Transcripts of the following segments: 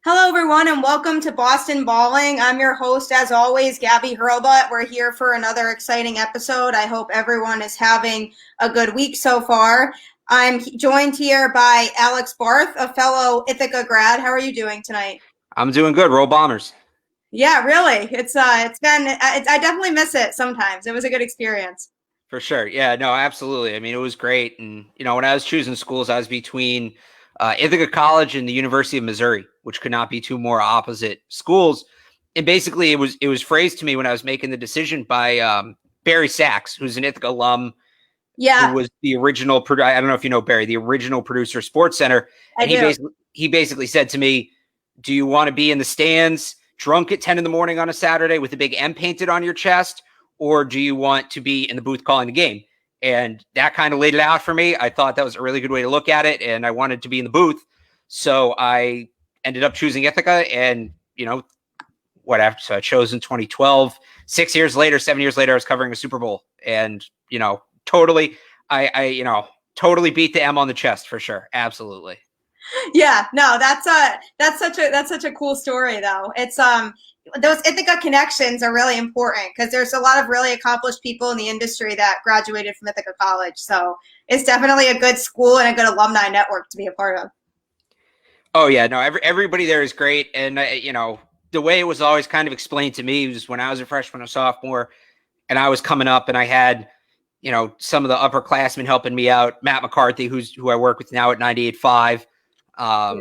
Hello, everyone, and welcome to Boston Balling. I'm your host, as always, Gabby Hurlbut. We're here for another exciting episode. I hope everyone is having a good week so far. I'm joined here by Alex Barth, a fellow Ithaca grad. How are you doing tonight? I'm doing good. Roll Bombers. Yeah, really. I definitely miss it sometimes. It was a good experience. For sure. Yeah, no, absolutely. I mean, it was great. And, when I was choosing schools, I was between Ithaca College and the University of Missouri, which could not be two more opposite schools. And basically, it was phrased to me when I was making the decision by Barry Sachs, who's an Ithaca alum, who Yeah, was the original, I don't know if you know Barry, the original producer of Sports Center. I And do. he basically said to me, do you want to be in the stands drunk at 10 in the morning on a Saturday with a big M painted on your chest? Or do you want to be in the booth calling the game? And that kind of laid it out for me. I thought that was a really good way to look at it. And I wanted to be in the booth. So I ended up choosing Ithaca and, whatever. So I chose in 2012. 6 years later, 7 years later, I was covering a Super Bowl. And, totally, totally beat the M on the chest for sure. Absolutely. Yeah, no, that's such a cool story though. It's those Ithaca connections are really important because there's a lot of really accomplished people in the industry that graduated from Ithaca College. So it's definitely a good school and a good alumni network to be a part of. Oh yeah, no, everybody there is great, and the way it was always kind of explained to me was when I was a freshman or sophomore, and I was coming up, and I had some of the upperclassmen helping me out. Matt McCarthy, who I work with now at 98.5,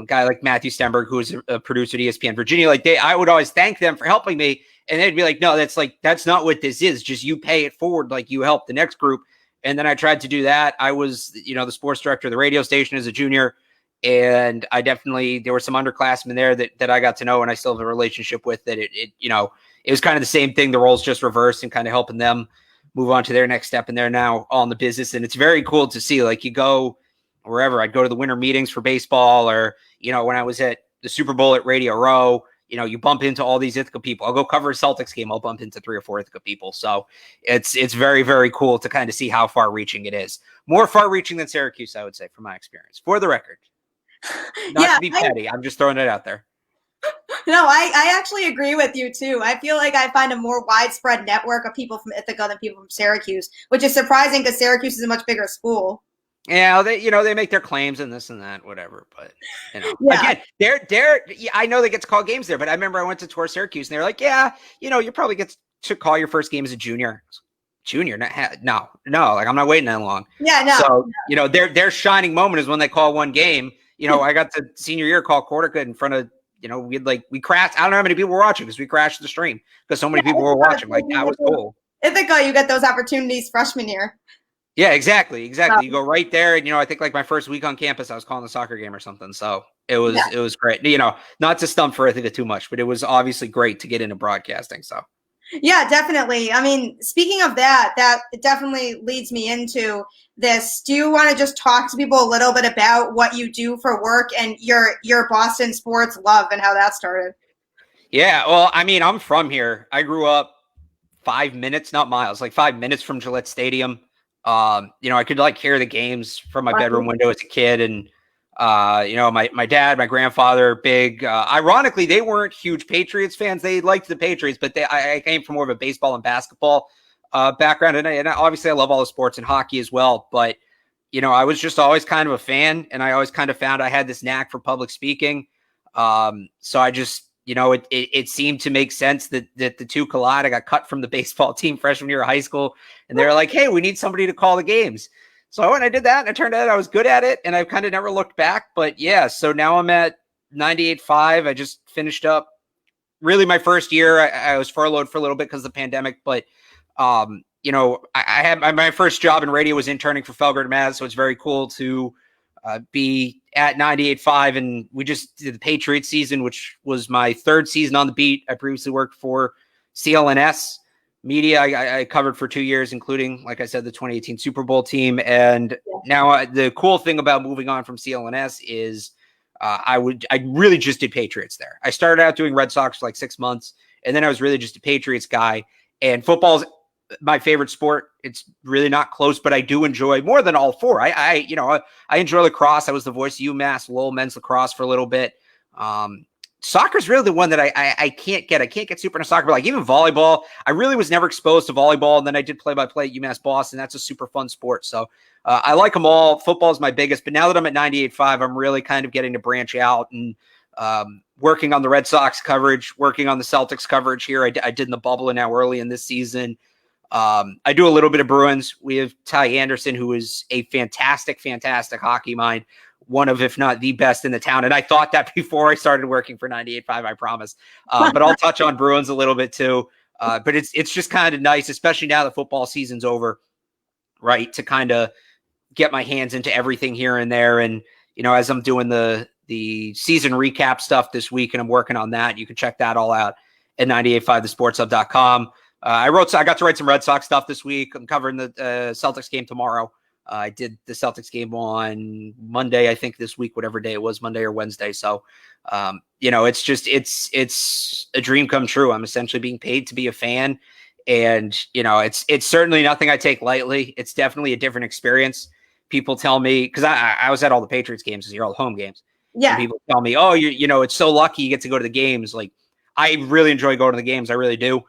guy like Matthew Stenberg, who is a producer at ESPN Virginia. Like I would always thank them for helping me, and they'd be like, "No, that's not what this is. Just you pay it forward, like you help the next group." And then I tried to do that. I was, the sports director of the radio station as a junior. And there were some underclassmen there that I got to know and I still have a relationship with that it was kind of the same thing. The roles just reversed and kind of helping them move on to their next step. And they're now all in the business. And it's very cool to see, like you go wherever. I'd go to the winter meetings for baseball or, when I was at the Super Bowl at Radio Row, you bump into all these Ithaca people. I'll go cover a Celtics game. I'll bump into 3 or 4 Ithaca people. So it's very, very cool to kind of see how far reaching it is. More far reaching than Syracuse, I would say, from my experience, for the record. Not Yeah, to be petty. I'm just throwing it out there. no, I actually agree with you too. I feel like I find a more widespread network of people from Ithaca than people from Syracuse, which is surprising because Syracuse is a much bigger school. Yeah, they make their claims and this and that, whatever. But Yeah. again, they're I know they get to call games there, but I remember I went to tour Syracuse and they're like, yeah, you probably get to call your first game as a junior. Junior, no, like I'm not waiting that long. Yeah, no. So their shining moment is when they call one game. I got to senior year call Cortica in front of, we crashed. I don't know how many people were watching because we crashed the stream because so many people were watching. Like that was cool. Ithaca, you get those opportunities freshman year. Yeah, exactly. You go right there, and I think like my first week on campus, I was calling a soccer game or something. So it was great. Not to stump for Ithaca too much, but it was obviously great to get into broadcasting. So. Yeah, definitely. I mean, speaking of that definitely leads me into this. Do you want to just talk to people a little bit about what you do for work and your Boston sports love and how that started? Yeah, well, I mean, I'm from here. I grew up 5 minutes, not miles, like 5 minutes from Gillette Stadium. I could like hear the games from my bedroom window as a kid, and my dad, my grandfather, big. Ironically, they weren't huge Patriots fans. They liked the Patriots, but I came from more of a baseball and basketball background, and obviously I love all the sports and hockey as well. But I was just always kind of a fan, and I always kind of found I had this knack for public speaking. So I just it seemed to make sense that the two collide. I got cut from the baseball team freshman year of high school, and they were like, "Hey, we need somebody to call the games." So I went and I did that, and it turned out I was good at it, and I've kind of never looked back. But yeah, so now I'm at 98.5. I just finished up really my first year. I was furloughed for a little bit because of the pandemic, but I had my first job in radio was interning for Felger and Maz, so it's very cool to be at 98.5, and we just did the Patriots season, which was my third season on the beat. I previously worked for CLNS Media. I covered for 2 years, including, like I said, the 2018 Super Bowl team. And now the cool thing about moving on from CLNS is I really just did Patriots there. I started out doing Red Sox for like 6 months, and then I was really just a Patriots guy. And football's my favorite sport. It's really not close, but I do enjoy more than all four. I enjoy lacrosse. I was the voice of UMass Lowell men's lacrosse for a little bit. soccer's really the one that I can't get. I can't get super into soccer, but like even volleyball, I really was never exposed to volleyball. And then I did play-by-play at UMass Boston. That's a super fun sport. So I like them all. Football is my biggest, but now that I'm at 98.5, I'm really kind of getting to branch out and working on the Red Sox coverage, working on the Celtics coverage here. I did in the bubble and now early in this season. I do a little bit of Bruins. We have Ty Anderson, who is a fantastic, fantastic hockey mind. One of, if not the best in the town. And I thought that before I started working for 98.5, I promise. But I'll touch on Bruins a little bit too. But it's just kind of nice, especially now the football season's over, right? To kind of get my hands into everything here and there. And, as I'm doing the season recap stuff this week and I'm working on that, you can check that all out at 98.5thesportshub.com. I got to write some Red Sox stuff this week. I'm covering the Celtics game tomorrow. I did the Celtics game on Monday, I think this week, whatever day it was, Monday or Wednesday. So, it's a dream come true. I'm essentially being paid to be a fan. And, it's certainly nothing I take lightly. It's definitely a different experience. People tell me, because I was at all the Patriots games this year, all the home games. Yeah. And people tell me, oh, it's so lucky you get to go to the games. Like, I really enjoy going to the games. I really do.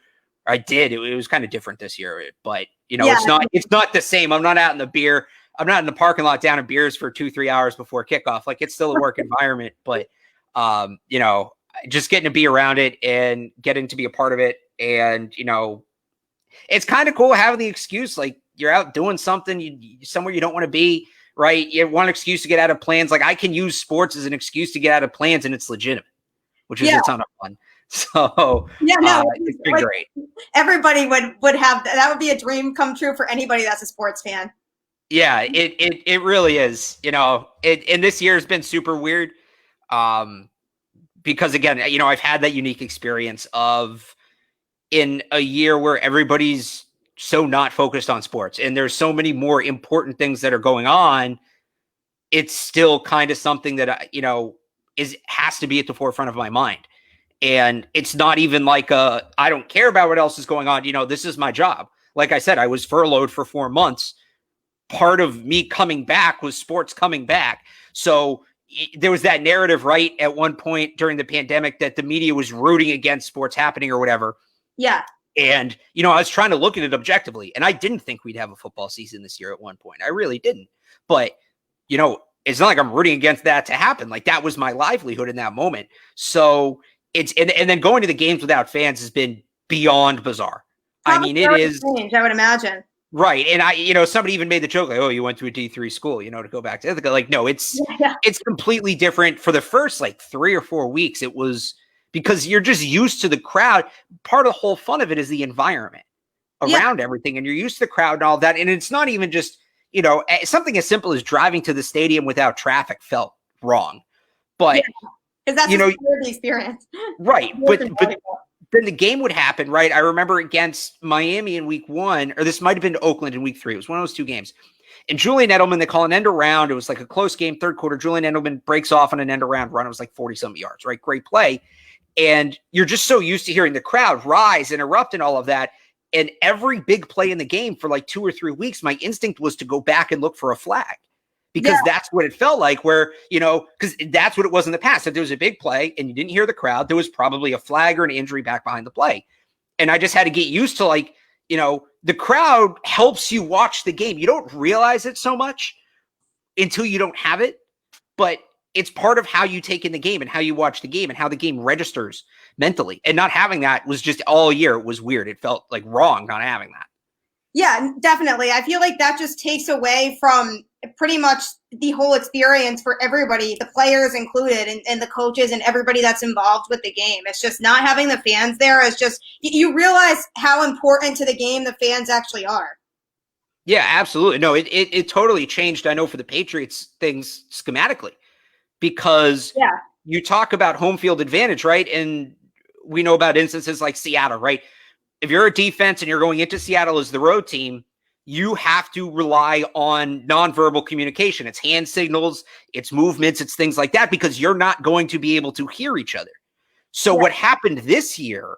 I did. It was kind of different this year, but it's not the same. I'm not out in the parking lot down in beers for 2-3 hours before kickoff. Like, it's still a work environment, but just getting to be around it and getting to be a part of it. And, it's kind of cool having the excuse, like you're out doing something somewhere you don't want to be, right? You have one excuse to get out of plans. Like, I can use sports as an excuse to get out of plans and it's legitimate, which is a ton of fun. So it's been great. Everybody would have that would be a dream come true for anybody that's a sports fan. Yeah, it really is. And this year has been super weird. Because again, I've had that unique experience of in a year where everybody's so not focused on sports and there's so many more important things that are going on. It's still kind of something that has to be at the forefront of my mind. And it's not even like I don't care about what else is going on. This is my job. Like I said, I was furloughed for 4 months. Part of me coming back was sports coming back. So there was that narrative, right, at one point during the pandemic that the media was rooting against sports happening or whatever. Yeah. And, I was trying to look at it objectively. And I didn't think we'd have a football season this year at one point. I really didn't. But, it's not like I'm rooting against that to happen. Like, that was my livelihood in that moment. So it's and then going to the games without fans has been beyond bizarre. Probably it is strange, I would imagine. Right. And somebody even made the joke, like, oh, you went to a D3 school, to go back to Ithaca. Like, no, it's completely different. For the first 3 or 4 weeks, it was because you're just used to the crowd. Part of the whole fun of it is the environment around everything. And you're used to the crowd and all that. And it's not even just, something as simple as driving to the stadium without traffic felt wrong. But because that's the experience. Right. But then the game would happen, right? I remember against Miami in week 1, or this might have been Oakland in week 3. It was one of those 2 games. And Julian Edelman, they call an end around. It was like a close game, third quarter. Julian Edelman breaks off on an end around run. It was like 40-something yards, right? Great play. And you're just so used to hearing the crowd rise, interrupt, and all of that. And every big play in the game for 2 or 3 weeks, my instinct was to go back and look for a flag. Because that's what it felt like where, because that's what it was in the past. If there was a big play and you didn't hear the crowd, there was probably a flag or an injury back behind the play. And I just had to get used to the crowd helps you watch the game. You don't realize it so much until you don't have it, but it's part of how you take in the game and how you watch the game and how the game registers mentally. And not having that was just all year. It was weird. It felt wrong not having that. Yeah, definitely. I feel like that just takes away from pretty much the whole experience for everybody, the players included and the coaches and everybody that's involved with the game. It's just not having the fans there is just, you realize how important to the game the fans actually are. Yeah, absolutely. No, it totally changed. I know for the Patriots things schematically because you talk about home field advantage, right? And we know about instances like Seattle, right? If you're a defense and you're going into Seattle as the road team, you have to rely on nonverbal communication. It's hand signals, it's movements, it's things like that, because you're not going to be able to hear each other. So what happened this year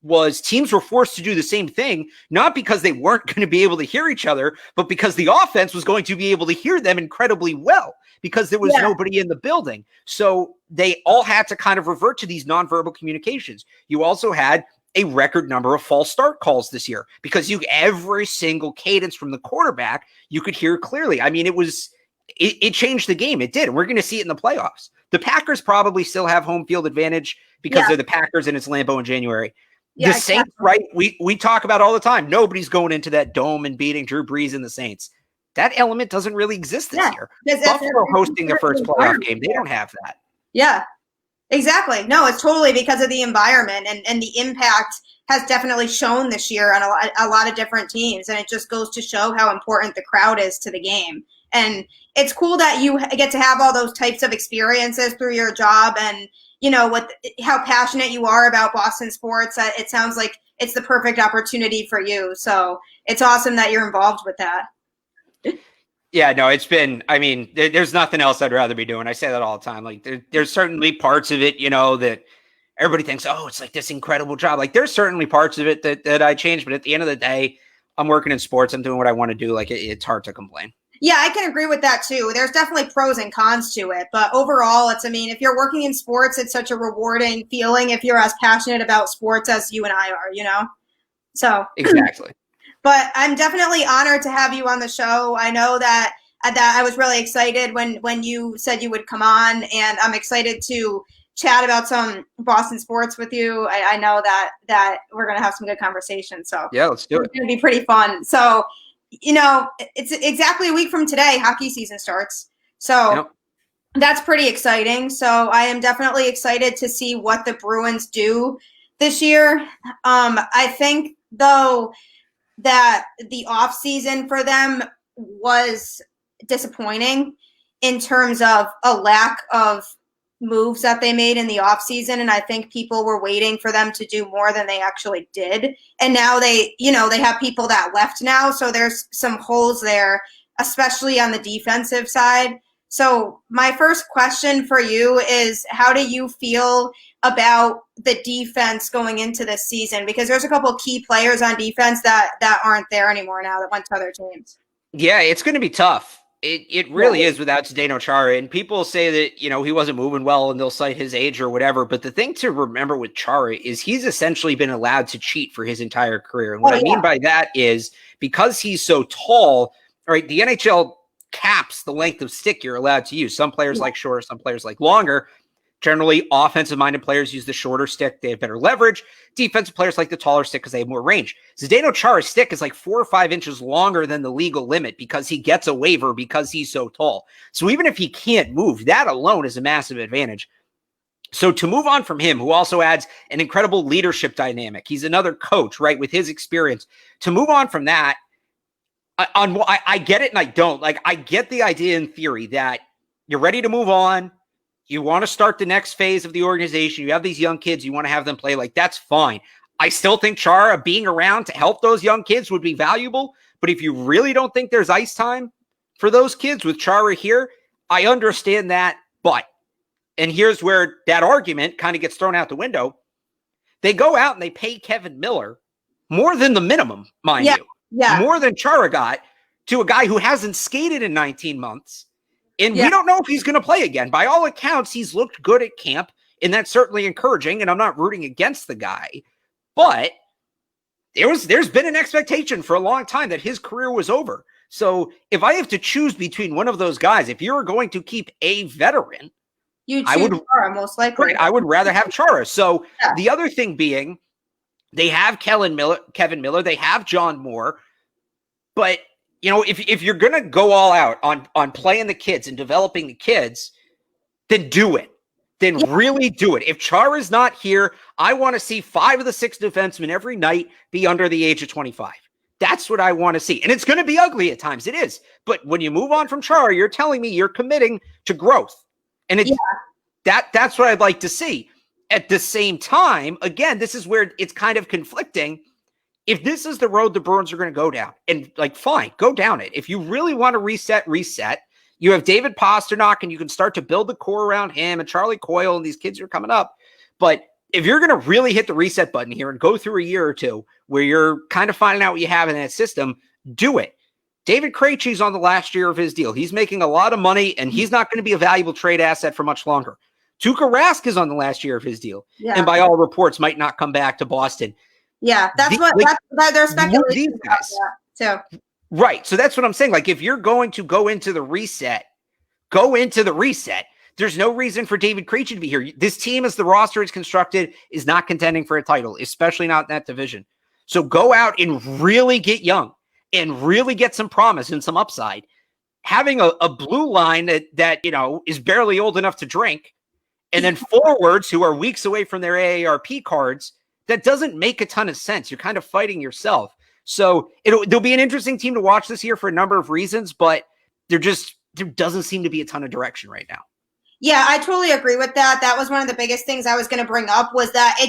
was teams were forced to do the same thing, not because they weren't going to be able to hear each other, but because the offense was going to be able to hear them incredibly well. because there was nobody in the building. So they all had to kind of revert to these nonverbal communications. You also had a record number of false start calls this year because every single cadence from the quarterback, you could hear clearly. I mean, it changed the game. It did. And we're going to see it in the playoffs. The Packers probably still have home field advantage because they're the Packers and it's Lambeau in January. The Saints, right? We talk about all the time. Nobody's going into that dome and beating Drew Brees and the Saints. That element doesn't really exist this year. Buffalo hosting their first playoff game. They don't have that. Yeah, exactly. No, it's totally because of the environment and the impact has definitely shown this year on a lot of different teams. And it just goes to show how important the crowd is to the game. And it's cool that you get to have all those types of experiences through your job and, how passionate you are about Boston sports. It sounds like it's the perfect opportunity for you. So it's awesome that you're involved with that. Yeah, no, there's nothing else I'd rather be doing. I say that all the time. Like there's certainly parts of it, that everybody thinks, oh, it's like this incredible job. Like there's certainly parts of it that I change, but at the end of the day, I'm working in sports. I'm doing what I want to do. Like it's hard to complain. Yeah, I can agree with that too. There's definitely pros and cons to it, but overall, if you're working in sports, it's such a rewarding feeling if you're as passionate about sports as you and I are, So exactly. But I'm definitely honored to have you on the show. I know that I was really excited when you said you would come on, and I'm excited to chat about some Boston sports with you. I know that we're going to have some good conversations. So yeah, let's do it. It's going to be pretty fun. So, it's exactly a week from today, hockey season starts. So that's pretty exciting. So I am definitely excited to see what the Bruins do this year. I think, though, that the offseason for them was disappointing in terms of a lack of moves that they made in the offseason. And I think people were waiting for them to do more than they actually did. And now they have people that left now. So there's some holes there, especially on the defensive side. So my first question for you is, how do you feel about the defense going into this season? Because there's a couple of key players on defense that aren't there anymore now, that went to other teams. Yeah, it's going to be tough. It really is without Zdeno Chara. And people say that, he wasn't moving well and they'll cite his age or whatever. But the thing to remember with Chara is he's essentially been allowed to cheat for his entire career. And what I mean by that is because he's so tall, right, the NHL caps the length of stick you're allowed to use. Some players like shorter, some players like longer. Generally, offensive-minded players use the shorter stick. They have better leverage. Defensive players like the taller stick because they have more range. Zdeno Chara's stick is like 4 or 5 inches longer than the legal limit because he gets a waiver because he's so tall. So even if he can't move, that alone is a massive advantage. So to move on from him, who also adds an incredible leadership dynamic, he's another coach, right, with his experience. To move on from that, I get it and I don't. Like, I get the idea in theory that you're ready to move on. You want to start the next phase of the organization. You have these young kids. You want to have them play. Like, that's fine. I still think Chara being around to help those young kids would be valuable. But if you really don't think there's ice time for those kids with Chara here, I understand that. But, and here's where that argument kind of gets thrown out the window. They go out and they pay Kevin Miller more than the minimum, mind you. Yeah. More than Chara got to a guy who hasn't skated in 19 months. And we don't know if he's going to play again. By all accounts, he's looked good at camp, and that's certainly encouraging, and I'm not rooting against the guy. But there's been an expectation for a long time that his career was over. So if I have to choose between one of those guys, if you're going to keep a veteran, I would Chara, most likely. Right, I would rather have Chara. So the other thing being, they have Kevin Miller, they have John Moore, but if you're going to go all out on playing the kids and developing the kids, then do it. Then really do it. If Chara's not here, I want to see 5 of the 6 defensemen every night be under the age of 25. That's what I want to see. And it's going to be ugly at times. It is. But when you move on from Chara, you're telling me you're committing to growth. And it's that's what I'd like to see. At the same time, again, this is where it's kind of conflicting. If this is the road the Bruins are going to go down, and fine, go down it. If you really want to reset. You have David Pastrnak, and you can start to build the core around him and Charlie Coyle and these kids who are coming up. But if you're going to really hit the reset button here and go through a year or two where you're kind of finding out what you have in that system, do it. David Krejci's on the last year of his deal. He's making a lot of money, and he's not going to be a valuable trade asset for much longer. Tuukka Rask is on the last year of his deal, and by all reports, might not come back to Boston. Yeah, that's there's speculation about that too. Right. So that's what I'm saying. Like, if you're going to go into the reset. There's no reason for David Krejci to be here. This team, as the roster is constructed, is not contending for a title, especially not in that division. So go out and really get young and really get some promise and some upside. Having a blue line that is barely old enough to drink, and then forwards who are weeks away from their AARP cards, that doesn't make a ton of sense. You're kind of fighting yourself. So there'll be an interesting team to watch this year for a number of reasons, but there doesn't seem to be a ton of direction right now. Yeah, I totally agree with that. That was one of the biggest things I was going to bring up, was that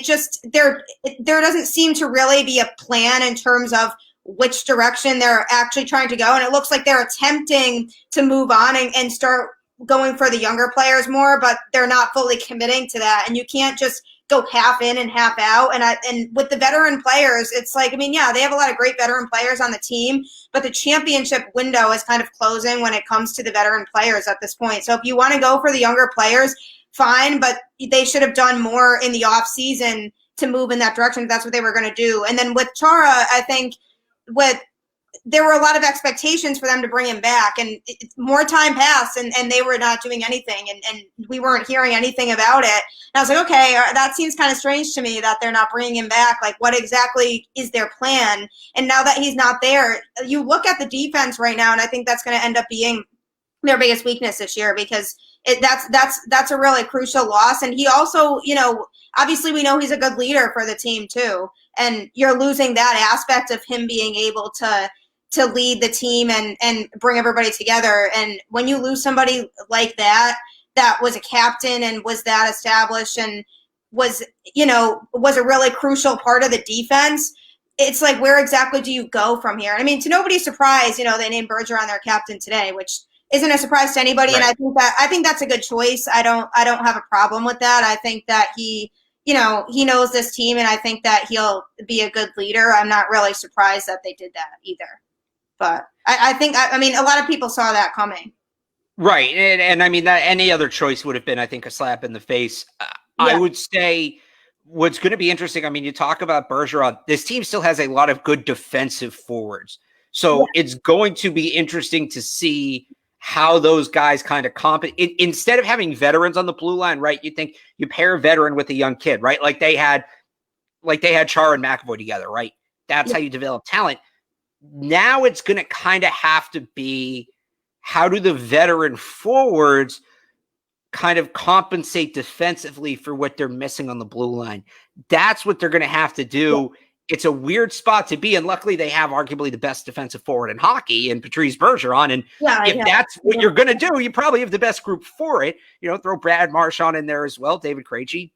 there doesn't seem to really be a plan in terms of which direction they're actually trying to go. And it looks like they're attempting to move on and start going for the younger players more, but they're not fully committing to that. And you can't just go half in and half out. And with the veteran players, it's like, yeah, they have a lot of great veteran players on the team, but the championship window is kind of closing when it comes to the veteran players at this point. So if you want to go for the younger players, fine, but they should have done more in the offseason to move in that direction if that's what they were going to do. And then with Chara, I think there were a lot of expectations for them to bring him back, and more time passed and they were not doing anything, and we weren't hearing anything about it. And I was like, okay, that seems kind of strange to me that they're not bringing him back. Like, what exactly is their plan? And now that he's not there, you look at the defense right now, and I think that's going to end up being their biggest weakness this year, because that's a really crucial loss. And he also, obviously we know he's a good leader for the team too, and you're losing that aspect of him being able to lead the team and bring everybody together. And when you lose somebody like that was a captain and was that established and was a really crucial part of the defense, it's like, where exactly do you go from here? I mean, to nobody's surprise, they named Bergeron their captain today, which isn't a surprise to anybody. Right. And I think that's a good choice. I don't have a problem with that. I think that he knows this team, and I think that he'll be a good leader. I'm not really surprised that they did that either. But I think a lot of people saw that coming. Right. And I mean, that any other choice would have been, I think, a slap in the face. Yeah. I would say what's going to be interesting, you talk about Bergeron. This team still has a lot of good defensive forwards. So it's going to be interesting to see how those guys kind of instead of having veterans on the blue line, right? You think you pair a veteran with a young kid, right? Like they had Chara and McAvoy together, right? That's how you develop talent. Now it's going to kind of have to be, how do the veteran forwards kind of compensate defensively for what they're missing on the blue line? That's what they're going to have to do. Yeah. It's a weird spot to be, and luckily they have arguably the best defensive forward in hockey in Patrice Bergeron. And if that's what you're going to do, you probably have the best group for it. Throw Brad Marchand in there as well, David Krejci.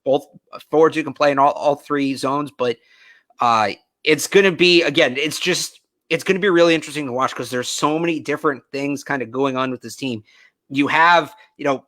Both forwards you can play in all three zones, but it's going to be, again, it's going to be really interesting to watch because there's so many different things kind of going on with this team. You have,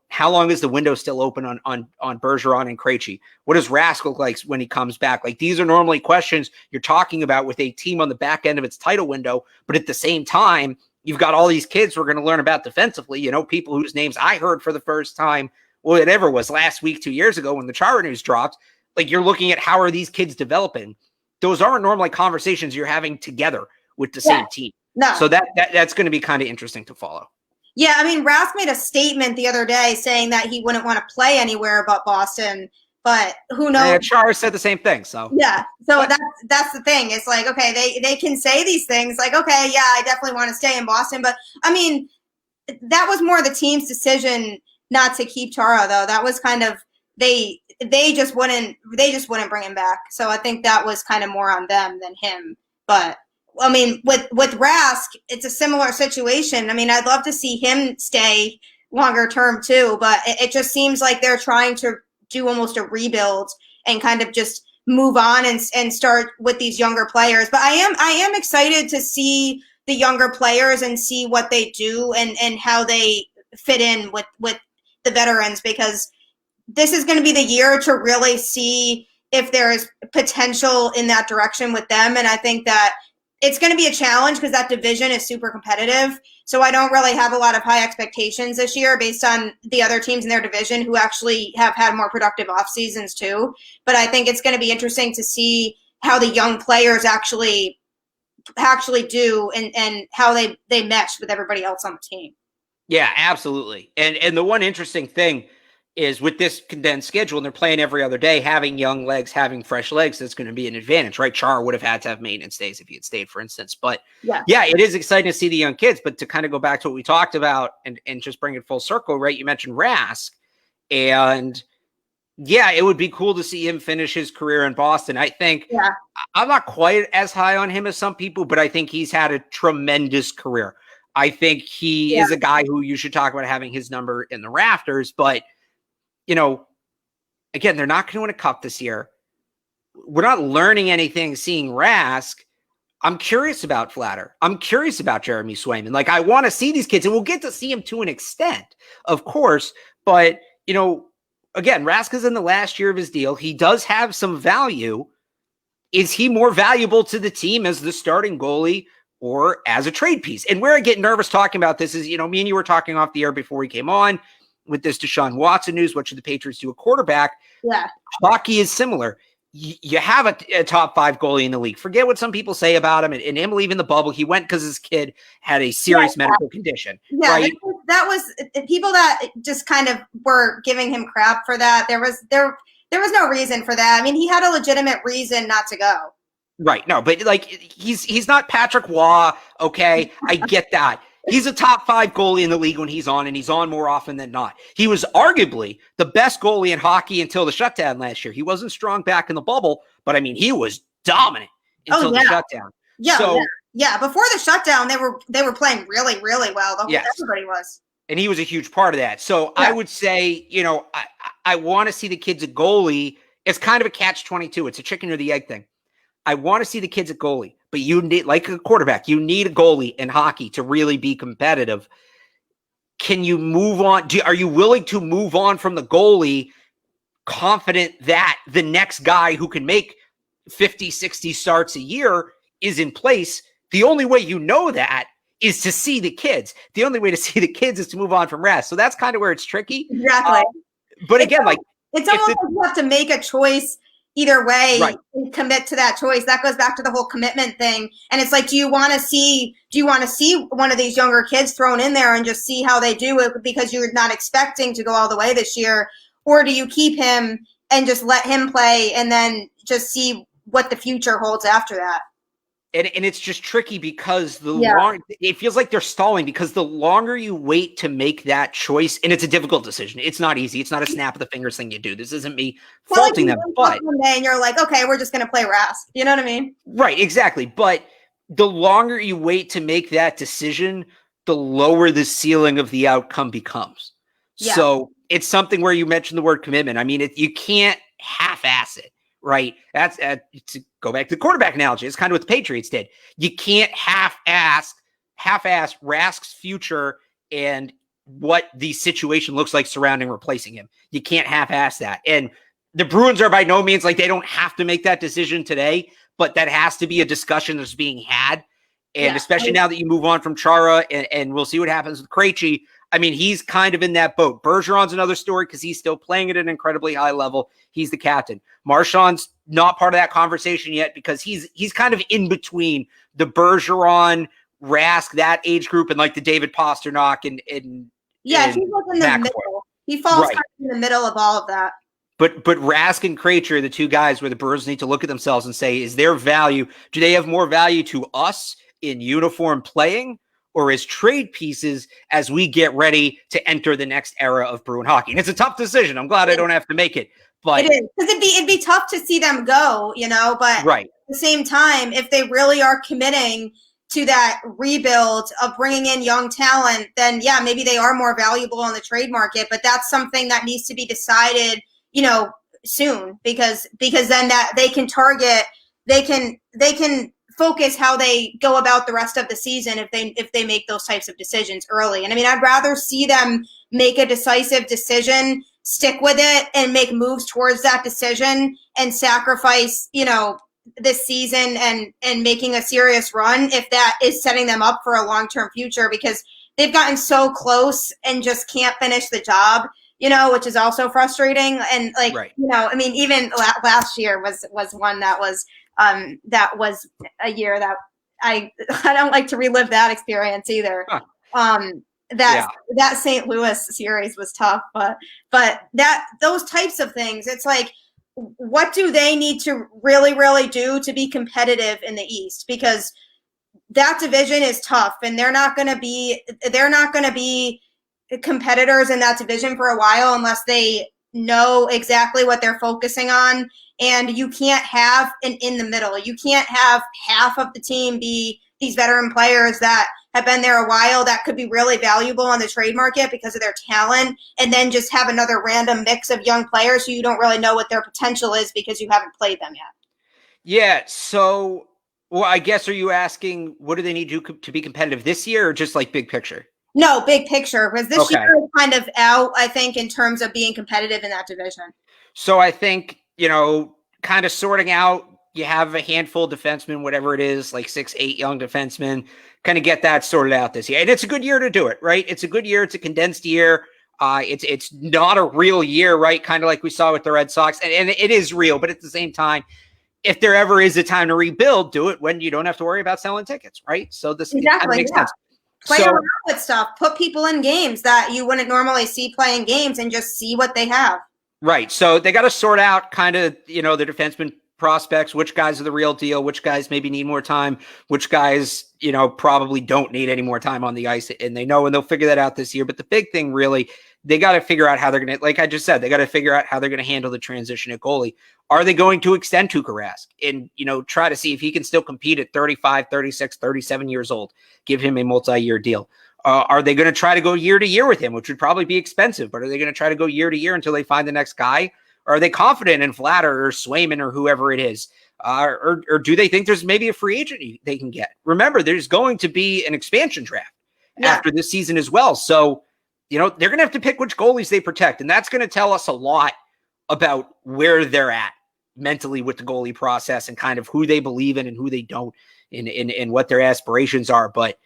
how long is the window still open on Bergeron and Krejci? What does Rask look like when he comes back? Like, these are normally questions you're talking about with a team on the back end of its title window. But at the same time, you've got all these kids who are going to learn about defensively, people whose names I heard for the first time, whatever was last week, 2 years ago when the Chara news dropped. Like, you're looking at how are these kids developing? Those aren't normally conversations you're having together with the same team. No. So that's going to be kind of interesting to follow. Yeah, Rask made a statement the other day saying that he wouldn't want to play anywhere but Boston, but who knows? Yeah, Chara said the same thing. So that's the thing. It's like, okay, they can say these things like, okay, yeah, I definitely want to stay in Boston, but that was more the team's decision not to keep Chara, though. That was kind of they just wouldn't bring him back. So I think that was kind of more on them than him. But with Rask, it's a similar situation. I'd love to see him stay longer term too, but it just seems like they're trying to do almost a rebuild and kind of just move on and start with these younger players. But I am excited to see the younger players and see what they do and how they fit in with the veterans, because this is going to be the year to really see if there is potential in that direction with them. And I think that it's going to be a challenge because that division is super competitive. So I don't really have a lot of high expectations this year based on the other teams in their division who actually have had more productive off seasons too. But I think it's going to be interesting to see how the young players actually do and how they mesh with everybody else on the team. Yeah, absolutely. And the one interesting thing is with this condensed schedule, and they're playing every other day, having young legs, having fresh legs, that's going to be an advantage, right? Chara would have had to have maintenance days if he had stayed, for instance. But yeah, it is exciting to see the young kids. But to kind of go back to what we talked about and just bring it full circle, right? You mentioned Rask. And yeah, it would be cool to see him finish his career in Boston. I think I'm not quite as high on him as some people, but I think he's had a tremendous career. I think he is a guy who you should talk about having his number in the rafters, but you know, again, they're not going to win a cup this year. We're not learning anything seeing Rask. I'm curious about Flatter. I'm curious about Jeremy Swayman. Like, I want to see these kids, and we'll get to see them to an extent, of course. But, you know, again, Rask is in the last year of his deal. He does have some value. Is he more valuable to the team as the starting goalie or as a trade piece? And where I get nervous talking about this is, you know, me and you were talking off the air before we came on with this Deshaun Watson news. What should the Patriots do a quarterback? Yeah. Hockey is similar. You have a top 5 goalie in the league. Forget what some people say about him and him leaving the bubble. He went because his kid had a serious medical condition. Yeah, right? that was people that just kind of were giving him crap for that. There was no reason for that. I mean, he had a legitimate reason not to go. Right. No, but like he's not Patrick Waugh. Okay, I get that. He's a top 5 goalie in the league when he's on, and he's on more often than not. He was arguably the best goalie in hockey until the shutdown last year. He wasn't strong back in the bubble, but I mean, he was dominant until the shutdown. Yeah, so, yeah. Before the shutdown, they were playing really, really well. Everybody was. And he was a huge part of that. So I would say, you know, I want to see the kids at goalie. It's kind of a catch-22. It's a chicken or the egg thing. I want to see the kids at goalie, but you need, like a quarterback, you need a goalie in hockey to really be competitive. Can you move on? Are you willing to move on from the goalie confident that the next guy who can make 50, 60 starts a year is in place? The only way you know that is to see the kids. The only way to see the kids is to move on from Rask. So that's kind of where it's tricky. Exactly. But again, it's almost like you have to make a choice either way, and commit to that choice. That goes back to the whole commitment thing. And it's like, do you want to see one of these younger kids thrown in there and just see how they do it because you're not expecting to go all the way this year? Or do you keep him and just let him play and then just see what the future holds after that? And it's just tricky because it feels like they're stalling because the longer you wait to make that choice, and it's a difficult decision. It's not easy. It's not a snap of the fingers thing you do. This isn't me faulting them, but and you're like, okay, we're just going to play Rask. You know what I mean? Right, exactly. But the longer you wait to make that decision, the lower the ceiling of the outcome becomes. Yeah. So it's something where you mentioned the word commitment. I mean, you can't half-ass it. Right. That's to go back to the quarterback analogy. It's kind of what the Patriots did. You can't half-ass Rask's future and what the situation looks like surrounding replacing him. You can't half-ass that. And the Bruins are by no means like they don't have to make that decision today, but that has to be a discussion that's being had. And especially now that you move on from Chara and we'll see what happens with Krejci. I mean, he's kind of in that boat. Bergeron's another story because he's still playing at an incredibly high level. He's the captain. Marchand's not part of that conversation yet because he's kind of in between the Bergeron, Rask, that age group, and like the David Pasternak and he's like in the middle. He falls kind of in the middle of all of that. But Rask and Krejci are the two guys where the Bruins need to look at themselves and say, is their value? Do they have more value to us in uniform playing? Or as trade pieces as we get ready to enter the next era of Bruin hockey? And it's a tough decision. I'm glad I don't have to make it. But it is, because it'd be tough to see them go, you know, but at the same time, if they really are committing to that rebuild of bringing in young talent, then maybe they are more valuable on the trade market, but that's something that needs to be decided, you know, soon because then that they can target, they can focus how they go about the rest of the season if they make those types of decisions early. And I mean, I'd rather see them make a decisive decision, stick with it, and make moves towards that decision and sacrifice, you know, this season and making a serious run if that is setting them up for a long-term future, because they've gotten so close and just can't finish the job, which is also frustrating. And Right. I mean, even last year was one that was a year that I don't like to relive that experience either. Huh. That St. Louis series was tough, but those types of things, it's like, what do they need to really, really do to be competitive in the East? Because that division is tough, and they're not going to be competitors in that division for a while unless they know exactly what they're focusing on. And you can't have an in the middle. You can't have half of the team be these veteran players that have been there a while that could be really valuable on the trade market because of their talent, and then just have another random mix of young players who you don't really know what their potential is because you haven't played them yet. Yeah. So, well, I guess, are you asking what do they need to be competitive this year, or just like big picture? No, big picture, because this year is kind of out, I think, in terms of being competitive in that division. So I think, kind of sorting out, you have a handful of defensemen, whatever it is, like 6-8 young defensemen, kind of get that sorted out this year. And it's a good year to do it, right? It's a good year. It's a condensed year. It's not a real year, right? Kind of like we saw with the Red Sox. And it is real, but at the same time, if there ever is a time to rebuild, do it when you don't have to worry about selling tickets, right? So this kind of makes sense. Play around with stuff. Put people in games that you wouldn't normally see playing games and just see what they have. Right. So they got to sort out kind of, the defenseman prospects, which guys are the real deal, which guys maybe need more time, which guys, probably don't need any more time on the ice. And they know, and they'll figure that out this year. But the big thing really, they got to figure out how they're going to, like I just said, they got to figure out how they're going to handle the transition at goalie. Are they going to extend Tuukka Rask and, try to see if he can still compete at 35, 36, 37 years old, give him a multi-year deal? Are they going to try to go year to year with him, which would probably be expensive, but are they going to try to go year to year until they find the next guy? Or are they confident in Flatter or Swayman or whoever it is? Or do they think there's maybe a free agent they can get? Remember, there's going to be an expansion draft after this season as well. So, they're going to have to pick which goalies they protect. And that's going to tell us a lot about where they're at mentally with the goalie process and kind of who they believe in and who they don't in what their aspirations are. But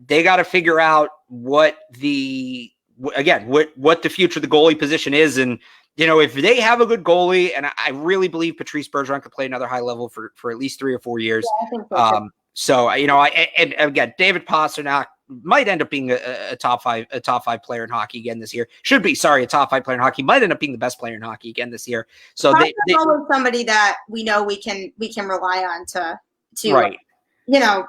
they got to figure out what the future of the goalie position is. And, if they have a good goalie, and I really believe Patrice Bergeron could play another high level for at least 3 or 4 years. Yeah, I think so. And again, David Pastrnak might end up being a top five player in hockey again this year. A top 5 player in hockey. Might end up being the best player in hockey again this year. So they always somebody that we know we can rely on to right.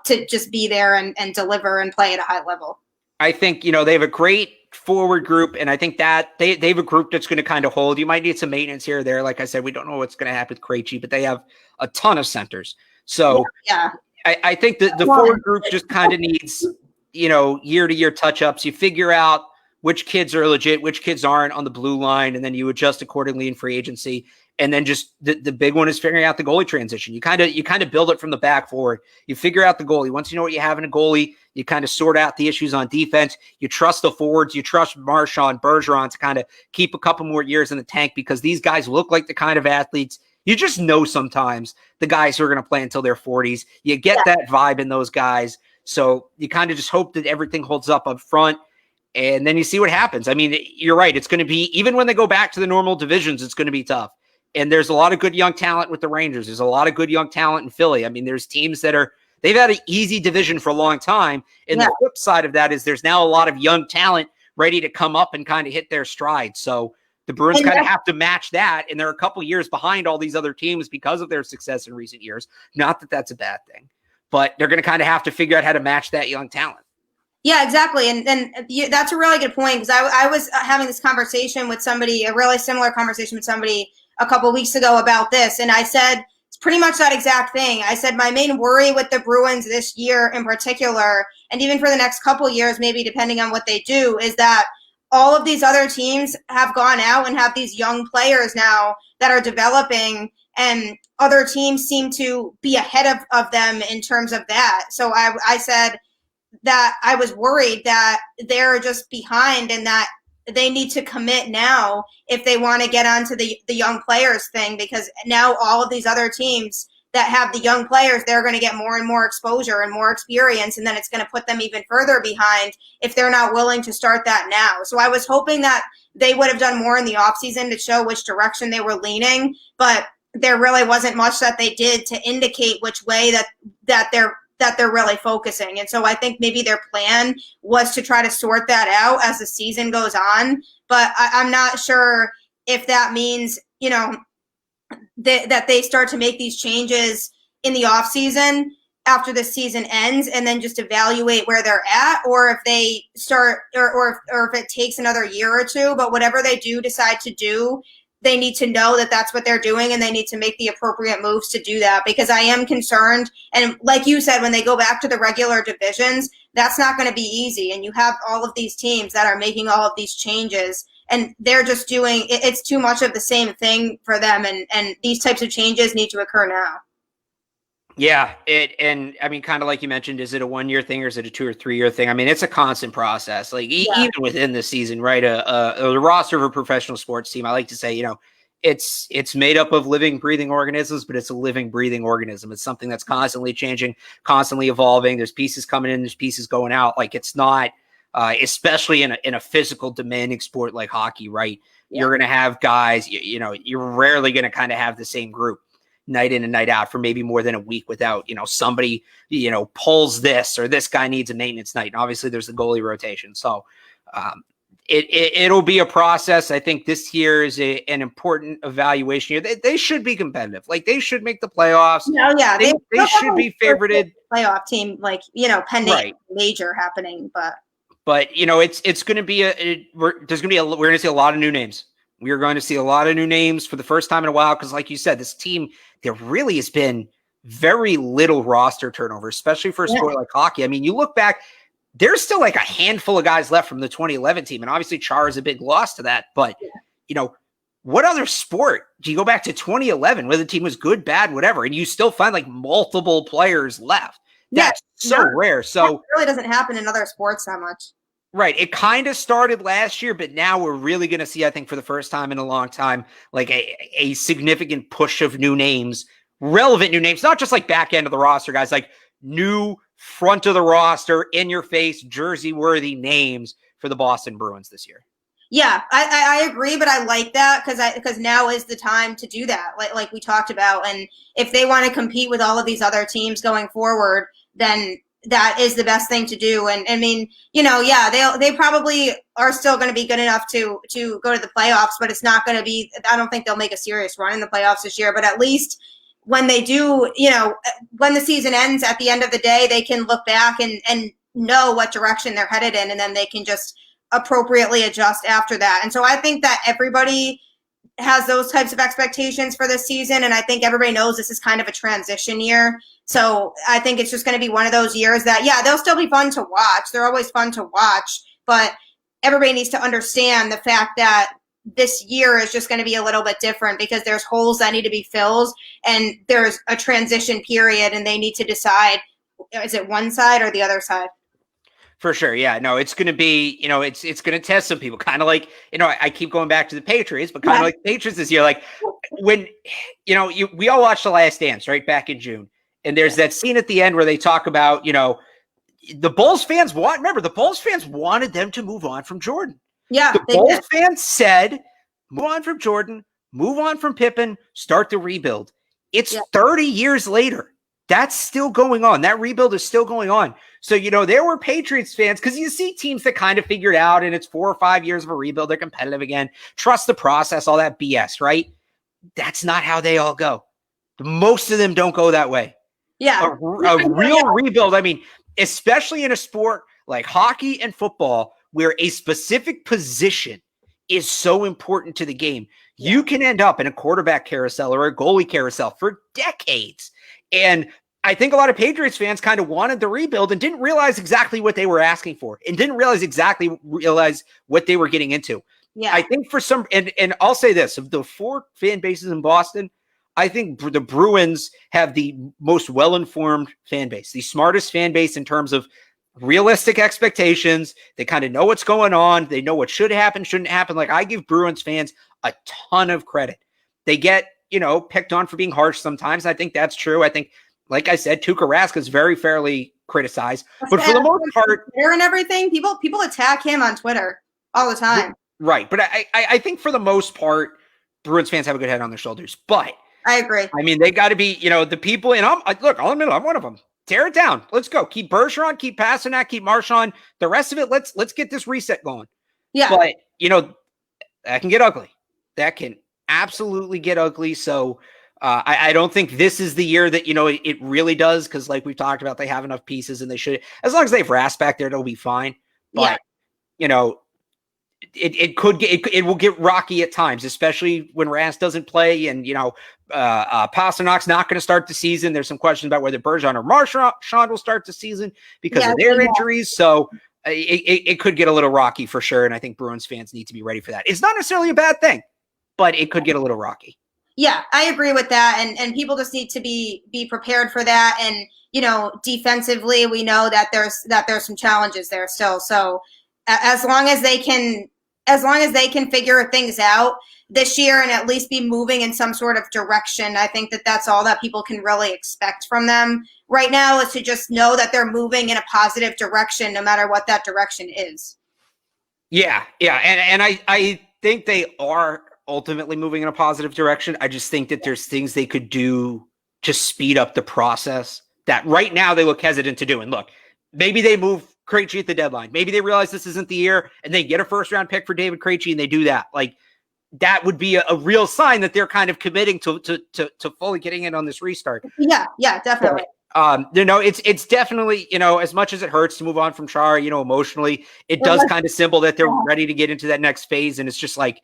To just be there and deliver and play at a high level. I think, they have a great forward group, and I think that they have a group that's going to kind of hold. You might need some maintenance here or there. Like I said, we don't know what's going to happen with Krejci, but they have a ton of centers. So yeah. I think that the forward group just kind of needs, year-to-year touch-ups. You figure out which kids are legit, which kids aren't on the blue line, and then you adjust accordingly in free agency. And then just the big one is figuring out the goalie transition. You kind of build it from the back forward. You figure out the goalie. Once you know what you have in a goalie, you kind of sort out the issues on defense. You trust the forwards. You trust Marchand, Bergeron to kind of keep a couple more years in the tank, because these guys look like the kind of athletes you just know sometimes the guys who are going to play until their 40s. You get that vibe in those guys. So you kind of just hope that everything holds up front. And then you see what happens. I mean, you're right. It's going to be, even when they go back to the normal divisions, it's going to be tough. And there's a lot of good young talent with the Rangers. There's a lot of good young talent in Philly. I mean, there's teams they've had an easy division for a long time. And the flip side of that is there's now a lot of young talent ready to come up and kind of hit their stride. So the Bruins kind of have to match that. And they're a couple years behind all these other teams because of their success in recent years. Not that that's a bad thing, but they're going to kind of have to figure out how to match that young talent. Yeah, exactly. And that's a really good point, because I was having this conversation with somebody, a really similar conversation with somebody a couple of weeks ago about this. And I said, it's pretty much that exact thing. I said, my main worry with the Bruins this year in particular, and even for the next couple of years, maybe depending on what they do, is that all of these other teams have gone out and have these young players now that are developing, and other teams seem to be ahead of them in terms of that. So I said that I was worried that they're just behind and that they need to commit now if they want to get onto the young players thing, because now all of these other teams that have the young players, they're going to get more and more exposure and more experience, and then it's going to put them even further behind if they're not willing to start that now. So I was hoping that they would have done more in the offseason to show which direction they were leaning, but there really wasn't much that they did to indicate which way that they're really focusing. And so I think maybe their plan was to try to sort that out as the season goes on. But I'm not sure if that means, that they start to make these changes in the offseason after the season ends and then just evaluate where they're at, or if they start or if it takes another year or two. But whatever they do decide to do, they need to know that that's what they're doing, and they need to make the appropriate moves to do that, because I am concerned. And like you said, when they go back to the regular divisions, that's not going to be easy. And you have all of these teams that are making all of these changes, and they're just doing it's too much of the same thing for them. And these types of changes need to occur now. Yeah, and I mean, kind of like you mentioned, is it a 1 year thing or is it a 2 or 3 year thing? I mean, it's a constant process. Like even within the season, right? The roster of a professional sports team, I like to say, it's made up of living, breathing organisms, but it's a living, breathing organism. It's something that's constantly changing, constantly evolving. There's pieces coming in, there's pieces going out. Like it's not, especially in a physical, demanding sport like hockey, right? Yeah. You're going to have guys. You're rarely going to kind of have the same group night in and night out for maybe more than a week without, somebody, pulls this or this guy needs a maintenance night. And obviously there's the goalie rotation. So it'll be a process. I think this year is an important evaluation year. They should be competitive. Like they should make the playoffs. Yeah. They should be favorited. Playoff team, pending major happening, but it's going to be we're going to see a lot of new names. We are going to see a lot of new names for the first time in a while, because like you said, this team, there really has been very little roster turnover, especially for a sport like hockey. I mean, you look back, there's still like a handful of guys left from the 2011 team, and obviously Char is a big loss to that. But, what other sport do you go back to 2011 where the team was good, bad, whatever, and you still find like multiple players left? That's so rare. So it really doesn't happen in other sports that much. Right. It kind of started last year, but now we're really going to see, I think, for the first time in a long time, like a significant push of new names, relevant new names, not just like back end of the roster guys, like new front of the roster, in your face, jersey worthy names for the Boston Bruins this year. Yeah, I agree, but I like that because now is the time to do that, like we talked about. And if they want to compete with all of these other teams going forward, then that is the best thing to do. And I mean, they probably are still going to be good enough to go to the playoffs, but it's not going to be, I don't think they'll make a serious run in the playoffs this year, but at least when they do, when the season ends at the end of the day, they can look back and know what direction they're headed in, and then they can just appropriately adjust after that. And so I think that everybody has those types of expectations for this season, and I think everybody knows this is kind of a transition year. So I think it's just going to be one of those years that, they'll still be fun to watch. They're always fun to watch, but everybody needs to understand the fact that this year is just going to be a little bit different because there's holes that need to be filled, and there's a transition period, and they need to decide, is it one side or the other side? For sure. Yeah, no, it's going to be, it's going to test some people, kind of like, I keep going back to the Patriots, but kind of like the Patriots this year, like when, we all watched The Last Dance, right, back in June. And there's that scene at the end where they talk about, the Bulls fans wanted them to move on from Jordan. Yeah. The Bulls fans said, move on from Jordan, move on from Pippen, start the rebuild. It's 30 years later. That's still going on. That rebuild is still going on. So, there were Patriots fans, because you see teams that kind of figured out, and it's 4 or 5 years of a rebuild. They're competitive again. Trust the process, all that BS, right? That's not how they all go. Most of them don't go that way. Yeah. A real rebuild. I mean, especially in a sport like hockey and football, where a specific position is so important to the game, you can end up in a quarterback carousel or a goalie carousel for decades. And I think a lot of Patriots fans kind of wanted the rebuild and didn't realize exactly what they were asking for, and didn't realize what they were getting into. Yeah. I think for some, and I'll say this, of the 4 fan bases in Boston, I think the Bruins have the most well-informed fan base, the smartest fan base in terms of realistic expectations. They kind of know what's going on. They know what should happen, shouldn't happen. Like, I give Bruins fans a ton of credit. They get picked on for being harsh sometimes. I think that's true. I think, like I said, Tuukka Rask is very fairly criticized, but for the most part, Twitter and everything, people attack him on Twitter all the time. Right. But I think for the most part, Bruins fans have a good head on their shoulders. But I agree. I mean, they got to be, the people, and I'll admit, I'm one of them. Tear it down. Let's go. Keep Bergeron, keep Pasternak, keep Marchand. The rest of it, let's get this reset going. Yeah. But, that can get ugly. That can absolutely get ugly. So I don't think this is the year that, it really does. Because like we've talked about, they have enough pieces and they should, as long as they have Rask back there, it'll be fine. But, it will get rocky at times, especially when Rask doesn't play and, Pasternak's not going to start the season. There's some questions about whether Bergeron or Marchand will start the season because of their injuries. So it could get a little rocky for sure. And I think Bruins fans need to be ready for that. It's not necessarily a bad thing, but it could get a little rocky. Yeah, I agree with that. And people just need to be prepared for that. And, defensively, we know that there's some challenges there still. So as long as they can figure things out this year and at least be moving in some sort of direction, I think that's all that people can really expect from them right now, is to just know that they're moving in a positive direction, no matter what that direction is. Yeah. And I think they are ultimately moving in a positive direction. I just think that there's things they could do to speed up the process that right now they look hesitant to do. And look, maybe they move Krejci at the deadline. Maybe they realize this isn't the year and they get a first round pick for David Krejci and they do that. Like, that would be a real sign that they're kind of committing to fully getting in on this restart. Yeah, definitely. But, it's definitely, as much as it hurts to move on from Chara, emotionally, it does kind of symbol that they're ready to get into that next phase. And it's just like,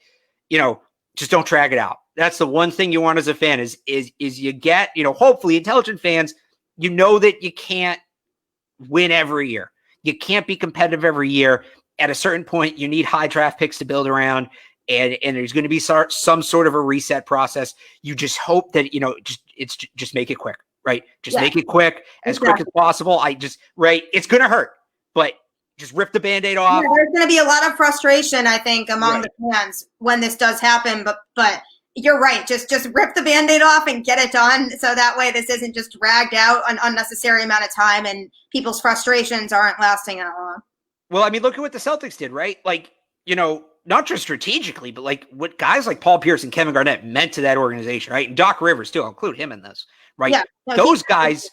just don't drag it out. That's the one thing you want as a fan is you get, hopefully intelligent fans, that you can't win every year. You can't be competitive every year. At a certain point, you need high draft picks to build around, and there's going to be some sort of a reset process. You just hope that, just make it quick, right? Just make it quick, as quick as possible. It's going to hurt, but just rip the Band-Aid off. Yeah, there's going to be a lot of frustration, I think, among the fans when this does happen, but you're right. Just rip the Band-Aid off and get it done. So that way this isn't just dragged out an unnecessary amount of time and people's frustrations aren't lasting that long. Well, I mean, look at what the Celtics did, right? Like, not just strategically, but like what guys like Paul Pierce and Kevin Garnett meant to that organization, right? And Doc Rivers too. I'll include him in this, right? Yeah, those guys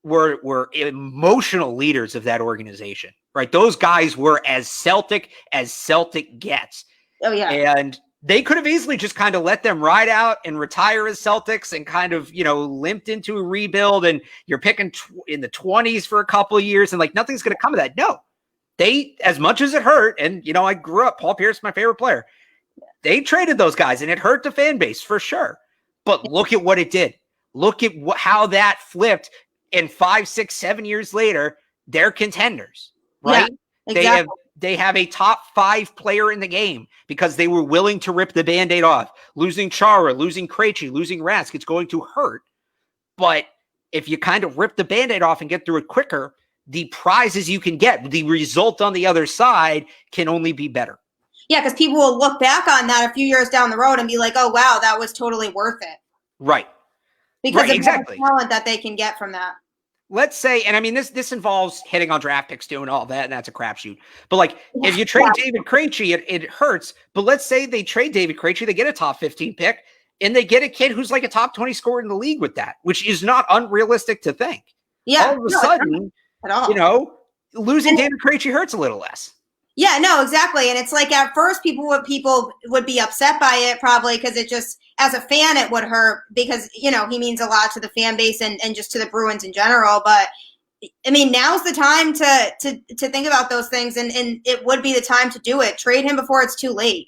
were emotional leaders of that organization, right? Those guys were as Celtic gets. Oh yeah. And they could have easily just kind of let them ride out and retire as Celtics and kind of, limped into a rebuild, and you're picking in the 20s for a couple of years and like nothing's going to come of that. No, they, as much as it hurt, and, I grew up, Paul Pierce, my favorite player. They traded those guys and it hurt the fan base for sure. But look at what it did. Look at how that flipped. And 5, 6, 7 years later, they're contenders, right? Yeah, exactly. They have a top 5 player in the game because they were willing to rip the Band-Aid off. Losing Chara, losing Krejci, losing Rask, it's going to hurt. But if you kind of rip the Band-Aid off and get through it quicker, the prizes you can get, the result on the other side can only be better. Yeah, because people will look back on that a few years down the road and be like, oh, wow, that was totally worth it. Right. Because of the talent that they can get from that. Let's say, and I mean, this involves hitting on draft picks, doing all that, and that's a crapshoot. But like, if you trade David Krejci, it hurts. But let's say they trade David Krejci, they get a top 15 pick, and they get a kid who's like a top 20 scorer in the league with that, which is not unrealistic to think. Yeah. All of a sudden, losing David Krejci hurts a little less. Yeah, no, exactly. And it's like at first people would be upset by it probably because it just, as a fan, it would hurt because, he means a lot to the fan base and just to the Bruins in general. But I mean, now's the time to think about those things and it would be the time to do it. Trade him before it's too late.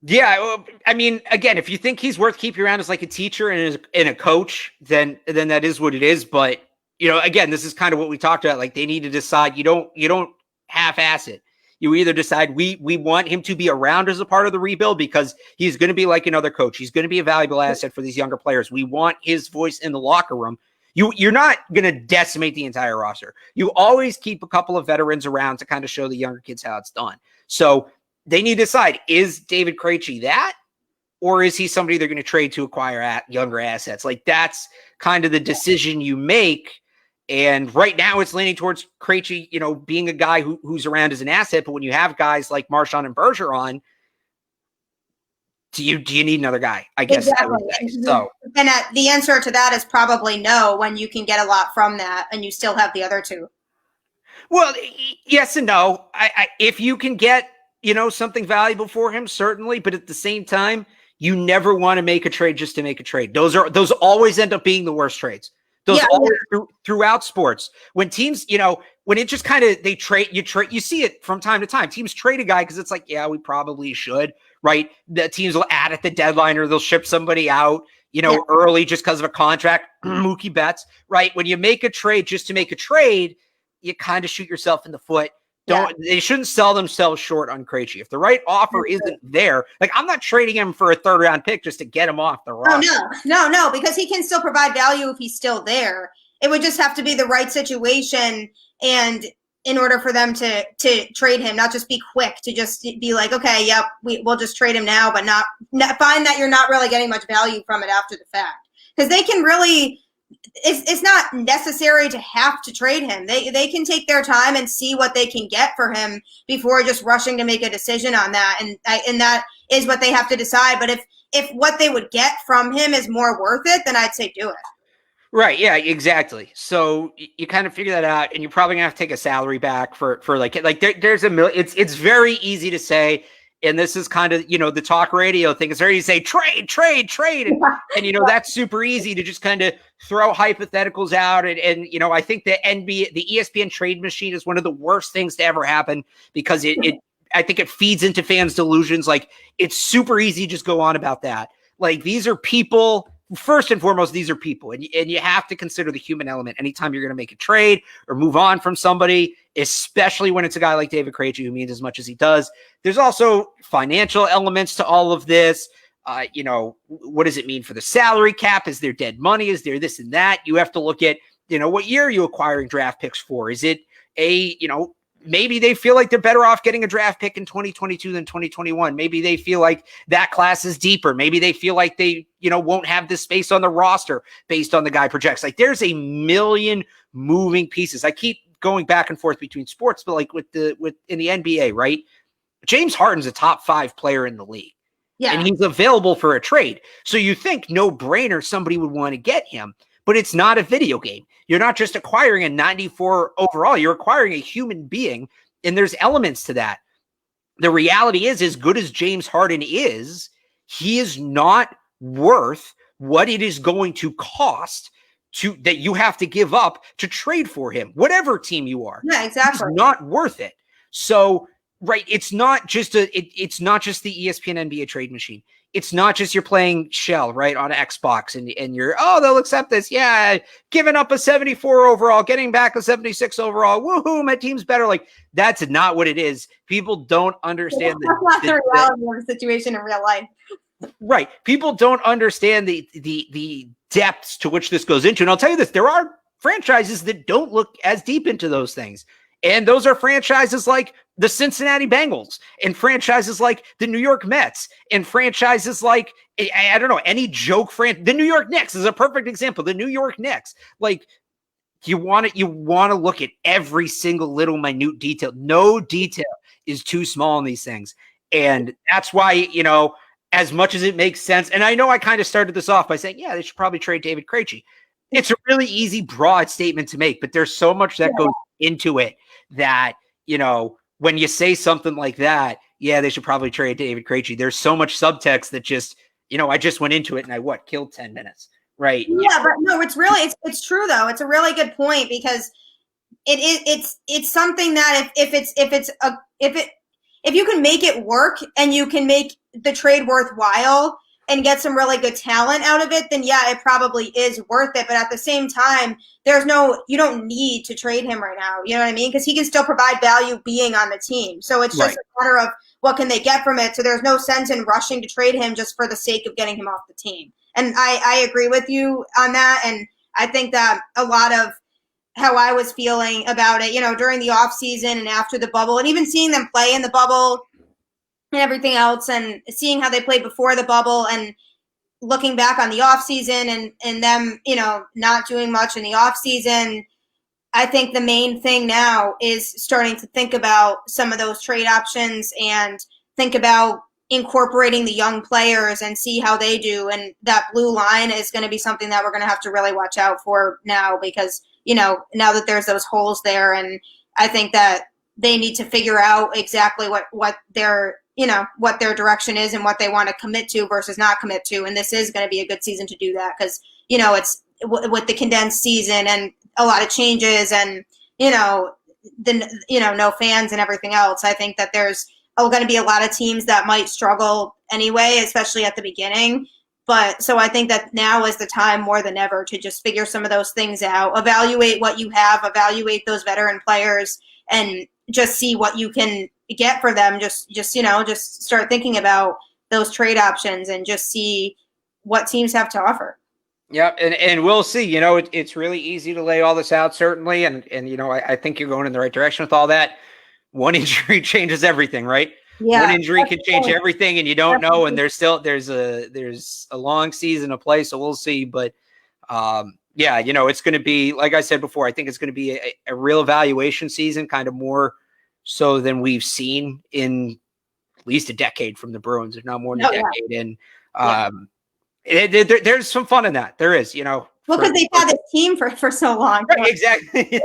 Yeah. I mean, again, if you think he's worth keeping around as like a teacher and a coach, then that is what it is. But, again, this is kind of what we talked about. Like they need to decide you don't half-ass it. You either decide we want him to be around as a part of the rebuild because he's going to be like another coach. He's going to be a valuable asset for these younger players. We want his voice in the locker room. You're not going to decimate the entire roster. You always keep a couple of veterans around to kind of show the younger kids how it's done. So they need to decide, is David Krejci that? or is he somebody they're going to trade to acquire younger assets? Like that's kind of the decision you make. And right now it's leaning towards Krejci, being a guy who's around as an asset. But when you have guys like Marchand and Bergeron, do you need another guy? I guess. Exactly. So, and the answer to that is probably no, when you can get a lot from that and you still have the other two. Well, yes and no. If you can get, something valuable for him, certainly. But at the same time, you never want to make a trade just to make a trade. Those always end up being the worst trades. Throughout sports, when teams, when it just kind of you see it from time to time. Teams trade a guy because it's like, yeah, we probably should, right? The teams will add at the deadline or they'll ship somebody out, early just because of a contract. Mookie Betts, right? When you make a trade just to make a trade, you kind of shoot yourself in the foot. They shouldn't sell themselves short on Krejci. If the right offer isn't there, like I'm not trading him for a 3rd round pick just to get him off the roster. No, because he can still provide value if he's still there. It would just have to be the right situation, and in order for them to trade him, not just be quick to just be like, okay, yep, we'll just trade him now, but not find that you're not really getting much value from it after the fact, because they can really. It's not necessary to have to trade him. They can take their time and see what they can get for him before just rushing to make a decision on that. And that is what they have to decide. But if what they would get from him is more worth it, then I'd say do it. Right. Yeah, exactly. So you kind of figure that out, and you're probably gonna have to take a salary back for there's a million. It's very easy to say. And this is kind of, the talk radio thing. It's very easy to say trade. And that's super easy to just kind of throw hypotheticals out. And I think the ESPN trade machine is one of the worst things to ever happen, because I think it feeds into fans' delusions. Like, it's super easy to just go on about that. Like, these are people. First and foremost, these are people, and you have to consider the human element anytime you're going to make a trade or move on from somebody, especially when it's a guy like David Krejci who means as much as he does. There's also financial elements to all of this. What does it mean for the salary cap? Is there dead money? Is there this and that? You have to look at, what year are you acquiring draft picks for? Is it maybe they feel like they're better off getting a draft pick in 2022 than 2021. Maybe they feel like that class is deeper. Maybe they feel like they, won't have this space on the roster based on the guy projects. Like, there's a million moving pieces. I keep going back and forth between sports, but like in the NBA, right? James Harden's a top 5 player in the league. Yeah. And he's available for a trade. So you think no brainer somebody would want to get him. But it's not a video game. You're not just acquiring a 94 overall. You're acquiring a human being, and there's elements to that. The reality is, as good as James Harden is, he is not worth what it is going to cost that you have to give up to trade for him, whatever team you are. Yeah, exactly. He's not worth it. So, right, it's not just the ESPN NBA trade machine. It's not just you're playing Shell, right, on Xbox, and you're, they'll accept this. Yeah, giving up a 74 overall, getting back a 76 overall. Woohoo, my team's better. Like, that's not what it is. People don't understand that's not the reality of the situation in real life. Right. People don't understand the depths to which this goes into. And I'll tell you this, there are franchises that don't look as deep into those things. And those are franchises like the Cincinnati Bengals, and franchises like the New York Mets, and franchises like, I don't know, any joke the New York Knicks is a perfect example. The New York Knicks, like, you want to look at every single little minute detail. No detail is too small in these things. And that's why, as much as it makes sense, and I know I kind of started this off by saying, yeah, they should probably trade David Krejci. It's a really easy, broad statement to make, but there's so much that goes into it that, when you say something like that, yeah, they should probably trade David Krejci. There's so much subtext that just, I just went into it and I killed 10 minutes, right? Yeah, but no, it's really, it's true though. It's a really good point, because it's something that if you can make it work and you can make the trade worthwhile and get some really good talent out of it, then yeah, it probably is worth it. But at the same time, you don't need to trade him right now. You know what I mean? Because he can still provide value being on the team. So it's just a matter of what can they get from it. So there's no sense in rushing to trade him just for the sake of getting him off the team. And I agree with you on that. And I think that a lot of how I was feeling about it, during the offseason and after the bubble, and even seeing them play in the bubble, and everything else, and seeing how they played before the bubble, and looking back on the offseason and them, not doing much in the offseason, I think the main thing now is starting to think about some of those trade options and think about incorporating the young players and see how they do. And that blue line is going to be something that we're going to have to really watch out for now because, now that there's those holes there. And I think that they need to figure out exactly what their direction is and what they want to commit to versus not commit to. And this is going to be a good season to do that because, it's with the condensed season and a lot of changes and, no fans and everything else. I think that there's going to be a lot of teams that might struggle anyway, especially at the beginning. But so I think that now is the time more than ever to just figure some of those things out, evaluate what you have, evaluate those veteran players, and just see what you can get for them. Just start thinking about those trade options and just see what teams have to offer. Yeah, and we'll see. It's really easy to lay all this out, certainly, and I think you're going in the right direction with all that. One injury changes everything, right? Yeah, one injury can change everything, and you don't know. And there's a long season to play, so we'll see. But it's going to be, like I said before, I think it's going to be a real evaluation season, kind of more so than we've seen in at least a decade from the Bruins, if not more than a decade. And there's some fun in that. There is, Well, because they've had this team for so long. Right, exactly.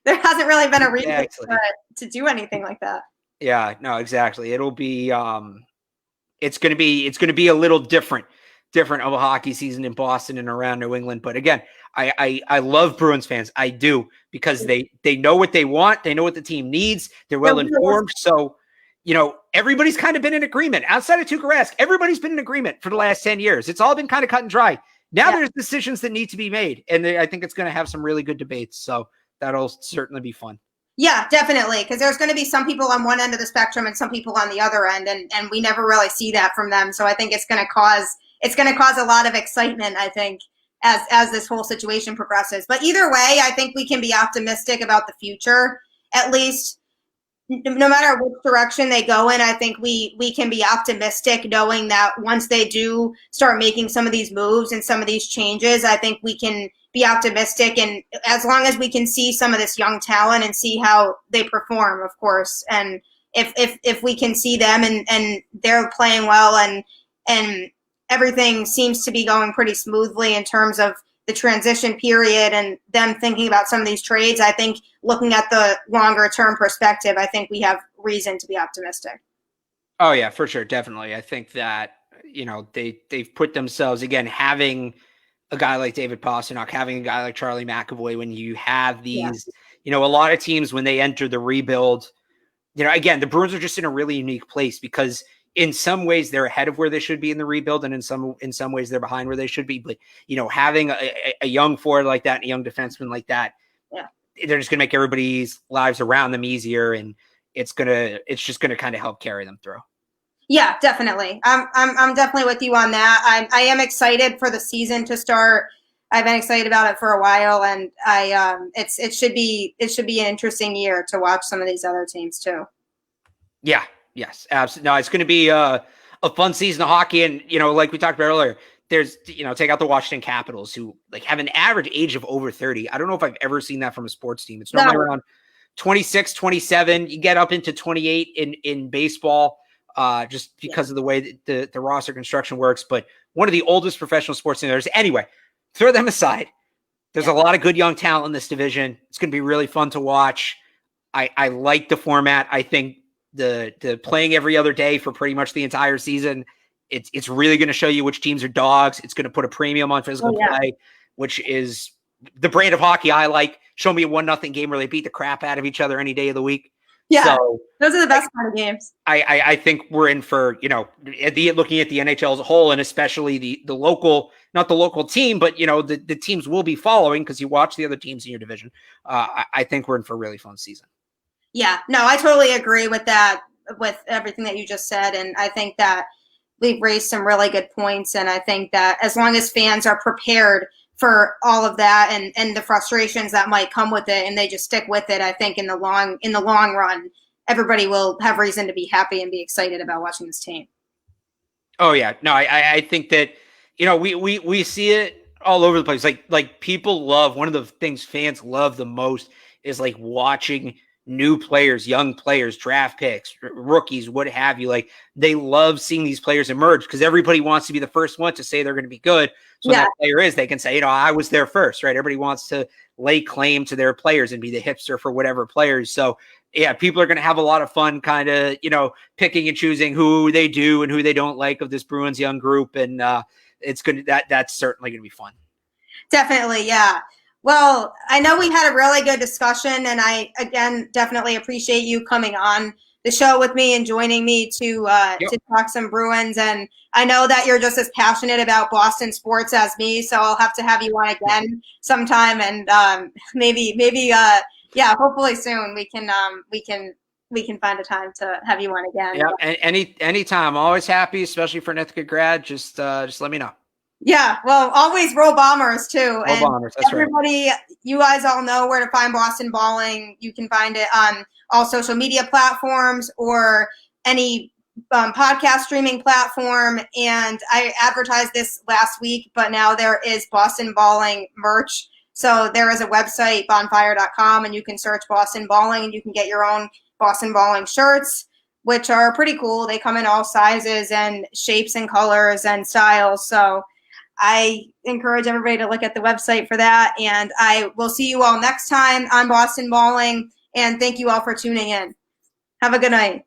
There hasn't really been a reason to do anything like that. Yeah, no, exactly. It'll be it's going to be a little different of a hockey season in Boston and around New England. But again, I love Bruins fans. I do, because they know what they want. They know what the team needs. They're well informed. So, everybody's kind of been in agreement. Outside of Tuukka Rask, everybody's been in agreement for the last 10 years. It's all been kind of cut and dry. Now there's decisions that need to be made. And I think it's going to have some really good debates. So that'll certainly be fun. Yeah, definitely. Because there's going to be some people on one end of the spectrum and some people on the other end. And we never really see that from them. So I think it's going to cause a lot of excitement, I think, as this whole situation progresses. But either way, I think we can be optimistic about the future, at least. No matter which direction they go in, I think we can be optimistic knowing that once they do start making some of these moves and some of these changes, I think we can be optimistic. And as long as we can see some of this young talent and see how they perform, of course, and if we can see them and they're playing well and everything seems to be going pretty smoothly in terms of the transition period and them thinking about some of these trades, I think looking at the longer term perspective, I think we have reason to be optimistic. Oh yeah, for sure. Definitely. I think that, they've put themselves, again, having a guy like David Pastrnak, having a guy like Charlie McAvoy, when you have these, a lot of teams when they enter the rebuild, again, the Bruins are just in a really unique place because in some ways they're ahead of where they should be in the rebuild, and in some ways they're behind where they should be. But having a young forward like that and a young defenseman like that, they're just gonna make everybody's lives around them easier, and it's just gonna kind of help carry them through. Yeah, definitely. I'm definitely with you on that. I am excited for the season to start. I've been excited about it for a while, and it should be an interesting year to watch some of these other teams too. Yeah. Yes, absolutely. No, it's going to be a fun season of hockey. And, like we talked about earlier, there's, take out the Washington Capitals, who have an average age of over 30. I don't know if I've ever seen that from a sports team. It's normally around 26, 27. You get up into 28 in baseball, just because of the way that the roster construction works. But one of the oldest professional sports teams. Anyway, throw them aside. There's a lot of good young talent in this division. It's going to be really fun to watch. I like the format. I think the playing every other day for pretty much the entire season, it's really going to show you which teams are dogs. It's going to put a premium on physical play, which is the brand of hockey I like. Show me a 1-0 game where they beat the crap out of each other any day of the week. Yeah, so those are the best kind of games. I think we're in for, looking at the NHL as a whole, and especially the local, not the local team, but the teams will be following because you watch the other teams in your division. I think we're in for a really fun season. Yeah, no, I totally agree with that, with everything that you just said. And I think that we've raised some really good points. And I think that as long as fans are prepared for all of that and the frustrations that might come with it, and they just stick with it, I think in the long run, everybody will have reason to be happy and be excited about watching this team. Oh yeah, no, I think that, you know, we see it all over the place. Like people love, one of the things fans love the most is like watching new players, young players, draft picks, rookies, what have you. Like they love seeing these players emerge because everybody wants to be the first one to say they're going to be good. So when that player is, they can say, you know, I was there first, right? Everybody wants to lay claim to their players and be the hipster for whatever players. So yeah, people are going to have a lot of fun kind of, you know, picking and choosing who they do and who they don't like of this Bruins young group. And it's going to, that's certainly going to be fun. Definitely. Yeah. Well, I know we had a really good discussion, and I, again, definitely appreciate you coming on the show with me and joining me to talk some Bruins. And I know that you're just as passionate about Boston sports as me, so I'll have to have you on again sometime. And maybe, hopefully soon we can find a time to have you on again. Yeah, anytime. Always happy, especially for an Ithaca grad. Just let me know. Yeah, well, always roll Bombers too. Roll Bombers, that's everybody, right. You guys all know where to find Boston Balling. You can find it on all social media platforms or any podcast streaming platform. And I advertised this last week, but now there is Boston Balling merch. So there is a website, bonfire.com, and you can search Boston Balling and you can get your own Boston Balling shirts, which are pretty cool. They come in all sizes and shapes and colors and styles. So I encourage everybody to look at the website for that. And I will see you all next time on Boston Balling. And thank you all for tuning in. Have a good night.